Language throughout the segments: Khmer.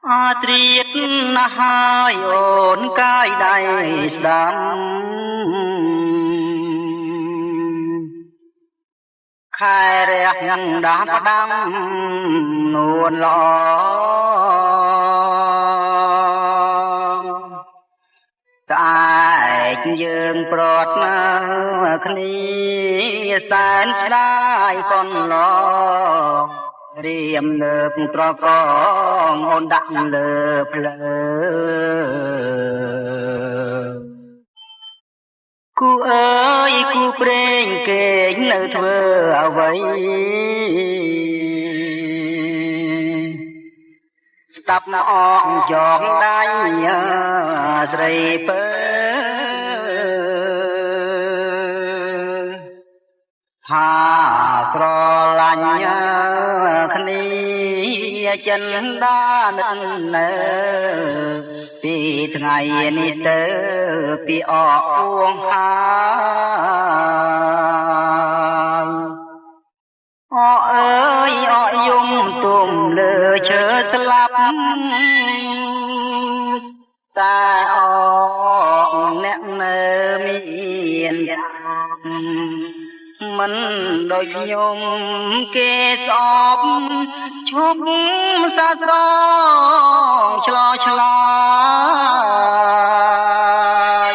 ត្រៀតណាស់ហើយអូនកាយដៃស្ដាំខែរះដាស់ផ្ដាំនួនល្អតែយើងប្រត់គ្នាសែនស្ដាយកូនឡរៀមលើកត្រកងអូនដាក់លើភ្លើគូអើយគូព្រេងគេងនៅធ្វើអ្វីស្ដាប់ណាអងចងដៃស្រីពើថាស្រឡាញ់គ្នាចិនដានិននៅពីថ្ងៃនេះទៅពីអពួងហើយអអើយអយំទុំលើឈើស្លាប់តែអអ្នកនៅមានមិនដូចខ្ញុំគេស្អប់ឈប់សាស្រងឆ្លោឆ្លាយ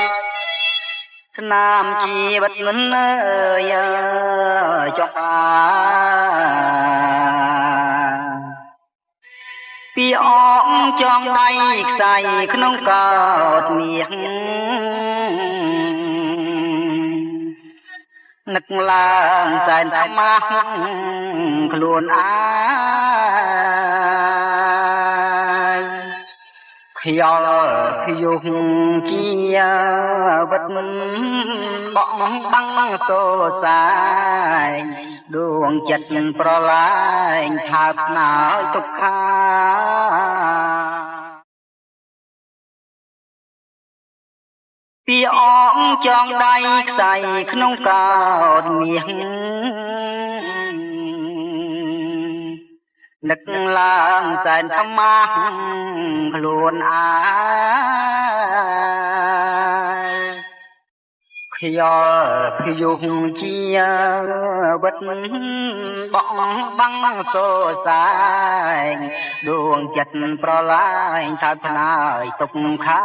ស្នាមជីវិតមិនអើយចុះពីអងចងដៃខ្សែក្នុងកោតមាសនឹកឡើងសែនអាម៉ាស់ខ្លួនអាយខ្យល់ខ្យុះជាវិតបក់បាំងសោសាយដួងចិត្តប្រឡាញថើបណើយទុក្ខាពីអងចងដៃខ្សែក្នុងកោតមាសនឹកឡើងសែនអាម៉ាស់ខ្លួនអាយខ្យល់ខ្យុះជាវិតបក់បាំងសោសាយដួងចិត្តប្រឡាញថើបណើយទុក្ខា